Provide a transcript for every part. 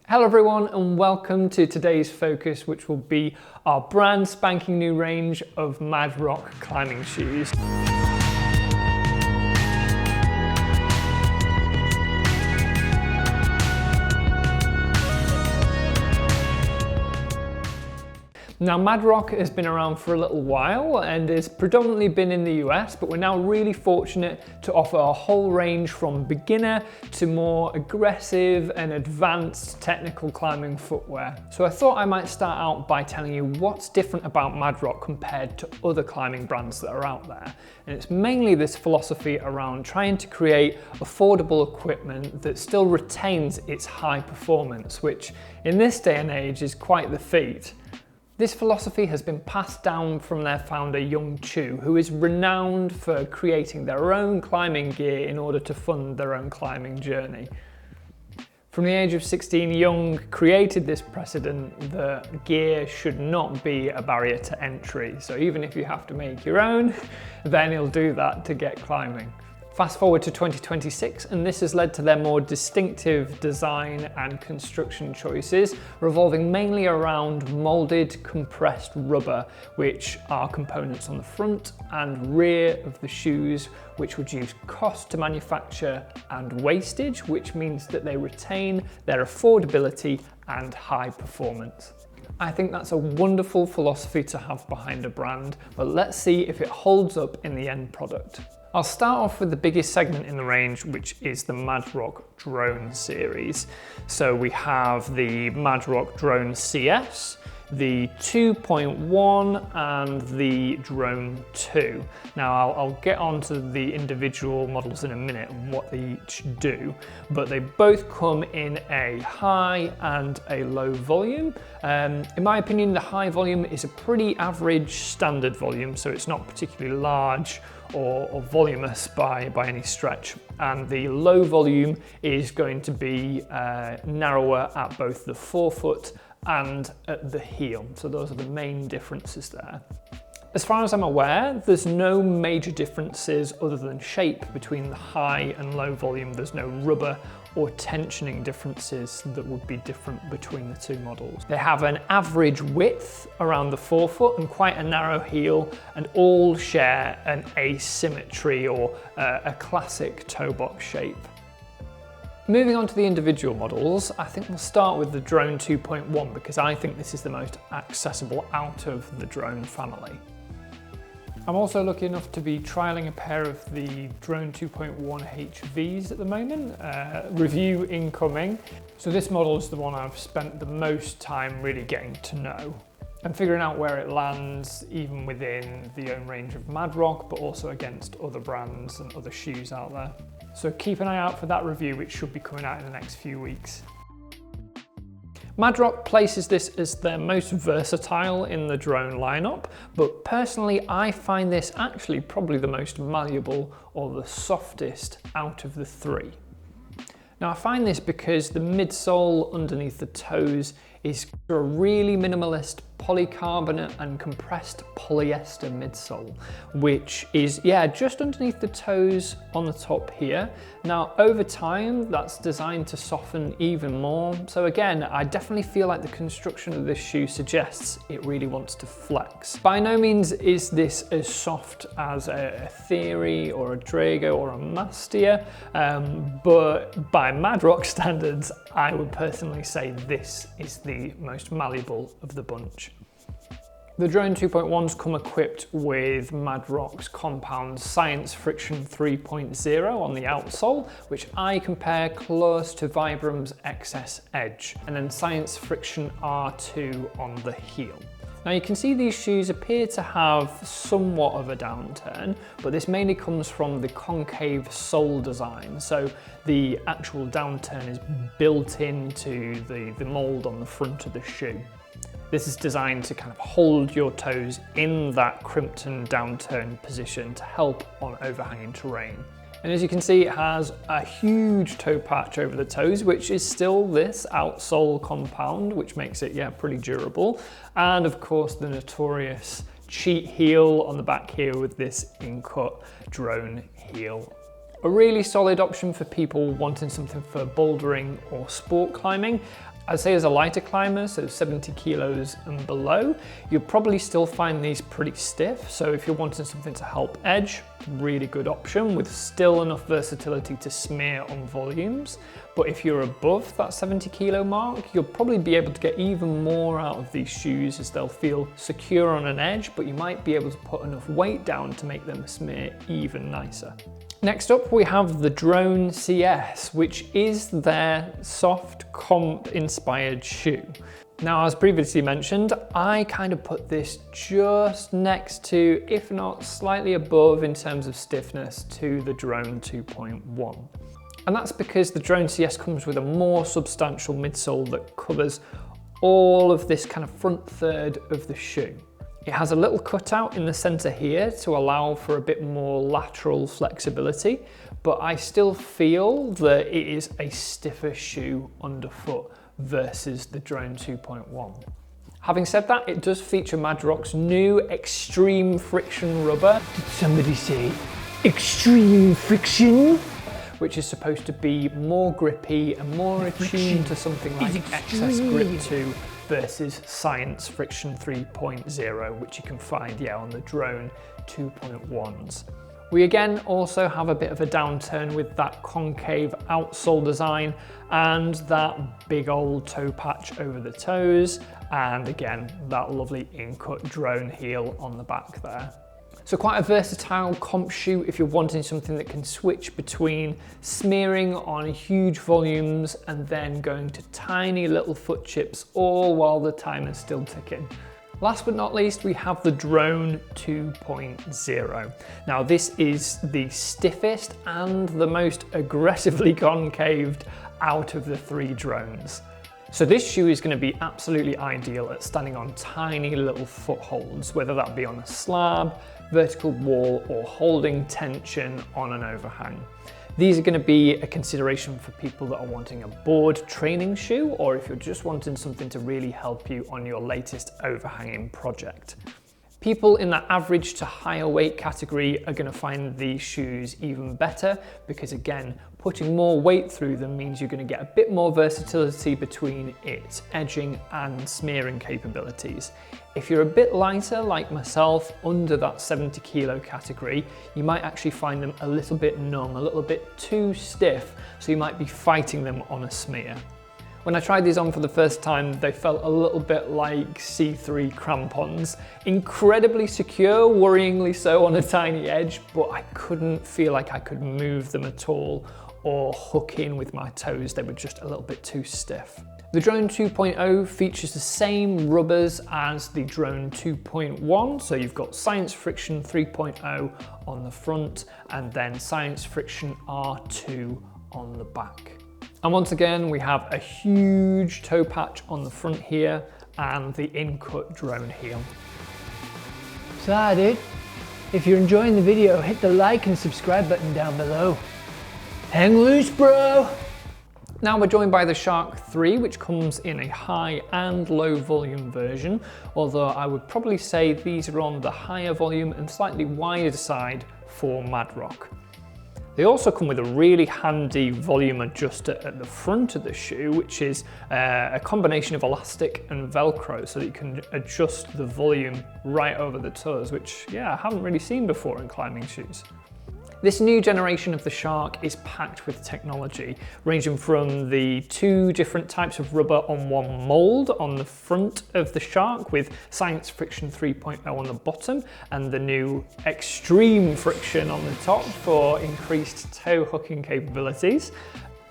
Hello everyone and welcome to today's focus, which will be our brand spanking new range of Mad Rock climbing shoes. Now, Mad Rock has been around for a little while and has predominantly been in the US, but we're now really fortunate to offer a whole range from beginner to more aggressive and advanced technical climbing footwear. So I thought I might start out by telling you what's different about Mad Rock compared to other climbing brands that are out there. And it's mainly this philosophy around trying to create affordable equipment that still retains its high performance, which in this day and age is quite the feat. This philosophy has been passed down from their founder Young Chu, who is renowned for creating their own climbing gear in order to fund their own climbing journey. From the age of 16, Young created this precedent that gear should not be a barrier to entry. So even if you have to make your own, then he'll do that to get climbing. Fast forward to 2026, and this has led to their more distinctive design and construction choices, revolving mainly around molded compressed rubber, which are components on the front and rear of the shoes, which reduce cost to manufacture and wastage, which means that they retain their affordability and high performance. I think that's a wonderful philosophy to have behind a brand, but let's see if it holds up in the end product. I'll start off with the biggest segment in the range, which is the Mad Rock Drone series. So we have the Mad Rock Drone CS, the 2.1 and the Drone 2. Now I'll get onto the individual models in a minute and what they each do, but they both come in a high and a low volume. In my opinion, the high volume is a pretty average standard volume, so it's not particularly large or voluminous by any stretch. And the low volume is going to be narrower at both the forefoot and at the heel. So those are the main differences there. As far as I'm aware, there's no major differences other than shape between the high and low volume. There's no rubber or tensioning differences that would be different between the two models. They have an average width around the forefoot and quite a narrow heel, and all share an asymmetry or a classic toe box shape. Moving on to the individual models, I think we'll start with the Drone 2.1 because I think this is the most accessible out of the Drone family. I'm also lucky enough to be trialling a pair of the Drone 2.1 HVs at the moment, review incoming. So this model is the one I've spent the most time really getting to know and figuring out where it lands, even within the own range of Mad Rock, but also against other brands and other shoes out there. So keep an eye out for that review, which should be coming out in the next few weeks. Mad Rock places this as their most versatile in the Drone lineup, but personally I find this actually probably the most malleable or the softest out of the three. Now I find this because the midsole underneath the toes is a really minimalist polycarbonate and compressed polyester midsole, which is, just underneath the toes on the top here. Now, over time, that's designed to soften even more. So again, I definitely feel like the construction of this shoe suggests it really wants to flex. By no means is this as soft as a Theory or a Drago or a Mastia, but by Mad Rock standards, I would personally say this is the most malleable of the bunch. The Drone 2.1s come equipped with Mad Rock's compound Science Friction 3.0 on the outsole, which I compare close to Vibrum's XS Edge, and then Science Friction R2 on the heel. Now you can see these shoes appear to have somewhat of a downturn, but this mainly comes from the concave sole design. So the actual downturn is built into the mold on the front of the shoe. This is designed to kind of hold your toes in that Crimpton downturn position to help on overhanging terrain. And as you can see, it has a huge toe patch over the toes, which is still this outsole compound, which makes it, pretty durable. And of course, the notorious cheat heel on the back here with this in-cut drone heel. A really solid option for people wanting something for bouldering or sport climbing. I'd say as a lighter climber, so 70 kilos and below, you'll probably still find these pretty stiff. So if you're wanting something to help edge, really good option with still enough versatility to smear on volumes. But if you're above that 70 kilo mark, you'll probably be able to get even more out of these shoes as they'll feel secure on an edge, but you might be able to put enough weight down to make them smear even nicer. Next up, we have the Drone CS, which is their soft comp inspired shoe. Now, as previously mentioned, I kind of put this just next to, if not slightly above in terms of stiffness, to the Drone 2.1. And that's because the Drone CS comes with a more substantial midsole that covers all of this kind of front third of the shoe. It has a little cutout in the center here to allow for a bit more lateral flexibility, but I still feel that it is a stiffer shoe underfoot versus the Drone 2.1. Having said that, it does feature Madrock's new extreme friction rubber. Did somebody say extreme friction? Which is supposed to be more grippy and more attuned to something like excess grip 2 versus Science Friction 3.0, which you can find, on the Drone 2.1s. We again also have a bit of a downturn with that concave outsole design and that big old toe patch over the toes, and again, that lovely in-cut drone heel on the back there. So quite a versatile comp shoe if you're wanting something that can switch between smearing on huge volumes and then going to tiny little foot chips, all while the time is still ticking. Last but not least, we have the Drone 2.0. Now this is the stiffest and the most aggressively concaved out of the 3 drones. So this shoe is going to be absolutely ideal at standing on tiny little footholds, whether that be on a slab, vertical wall, or holding tension on an overhang. These are going to be a consideration for people that are wanting a board training shoe, or if you're just wanting something to really help you on your latest overhanging project. People in that average to higher weight category are going to find these shoes even better because, again, putting more weight through them means you're going to get a bit more versatility between its edging and smearing capabilities. If you're a bit lighter, like myself, under that 70 kilo category, you might actually find them a little bit numb, a little bit too stiff, so you might be fighting them on a smear. When I tried these on for the first time, they felt a little bit like C3 crampons. Incredibly secure, worryingly so on a tiny edge, but I couldn't feel like I could move them at all or hook in with my toes. They were just a little bit too stiff. The Drone 2.0 features the same rubbers as the Drone 2.1, so you've got Science Friction 3.0 on the front and then Science Friction R2 on the back. And once again, we have a huge toe patch on the front here and the in-cut drone heel. So dude, if you're enjoying the video, hit the like and subscribe button down below. Hang loose, bro! Now we're joined by the Shark 3, which comes in a high and low volume version, although I would probably say these are on the higher volume and slightly wider side for Madrock. They also come with a really handy volume adjuster at the front of the shoe, which is a combination of elastic and Velcro so that you can adjust the volume right over the toes, which, I haven't really seen before in climbing shoes. This new generation of the Shark is packed with technology, ranging from the 2 different types of rubber on one mold on the front of the Shark with Science Friction 3.0 on the bottom and the new Extreme Friction on the top for increased toe hooking capabilities.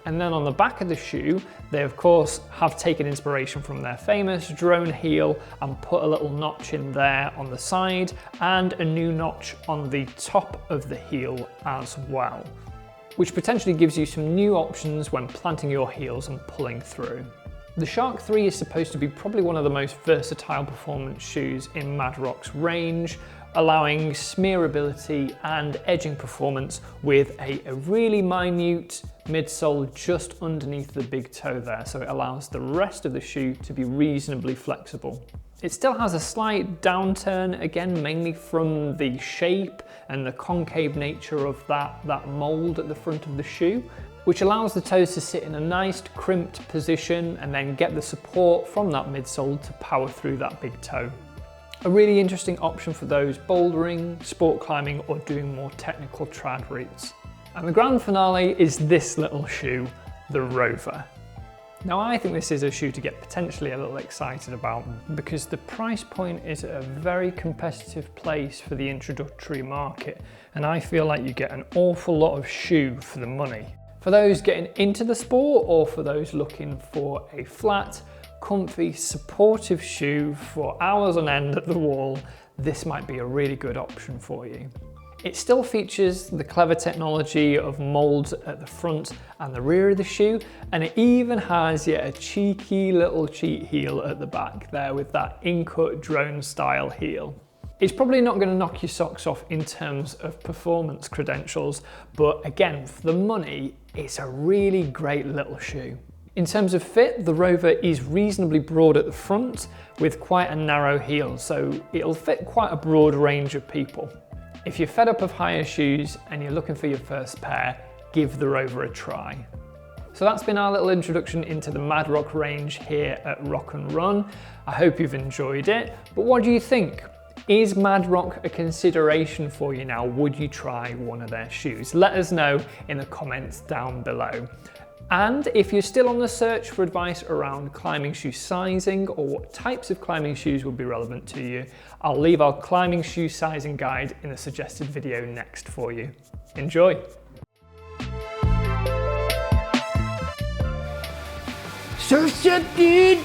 And then on the back of the shoe, they of course have taken inspiration from their famous drone heel and put a little notch in there on the side and a new notch on the top of the heel as well, which potentially gives you some new options when planting your heels and pulling through. The Shark 3 is supposed to be probably one of the most versatile performance shoes in Madrock's range, allowing smearability and edging performance with a really minute midsole just underneath the big toe there, so it allows the rest of the shoe to be reasonably flexible. It still has a slight downturn, again mainly from the shape and the concave nature of that mold at the front of the shoe, which allows the toes to sit in a nice crimped position and then get the support from that midsole to power through that big toe. A really interesting option for those bouldering, sport climbing, or doing more technical trad routes. And the grand finale is this little shoe, the Rover. Now I think this is a shoe to get potentially a little excited about because the price point is at a very competitive place for the introductory market, and I feel like you get an awful lot of shoe for the money. For those getting into the sport or for those looking for a flat, comfy, supportive shoe for hours on end at the wall, this might be a really good option for you. It still features the clever technology of molds at the front and the rear of the shoe, and it even has yet a cheeky little cheat heel at the back there with that in-cut drone style heel. It's probably not going to knock your socks off in terms of performance credentials, but again, for the money, it's a really great little shoe. In terms of fit, the Rover is reasonably broad at the front with quite a narrow heel, so it'll fit quite a broad range of people. If you're fed up of higher shoes and you're looking for your first pair, give the Rover a try. So that's been our little introduction into the Mad Rock range here at Rock and Run. I hope you've enjoyed it, but what do you think? Is Mad Rock a consideration for you now? Would you try one of their shoes? Let us know in the comments down below. And if you're still on the search for advice around climbing shoe sizing or what types of climbing shoes would be relevant to you, I'll leave our climbing shoe sizing guide in the suggested video next for you. Enjoy! Surf's up, dude!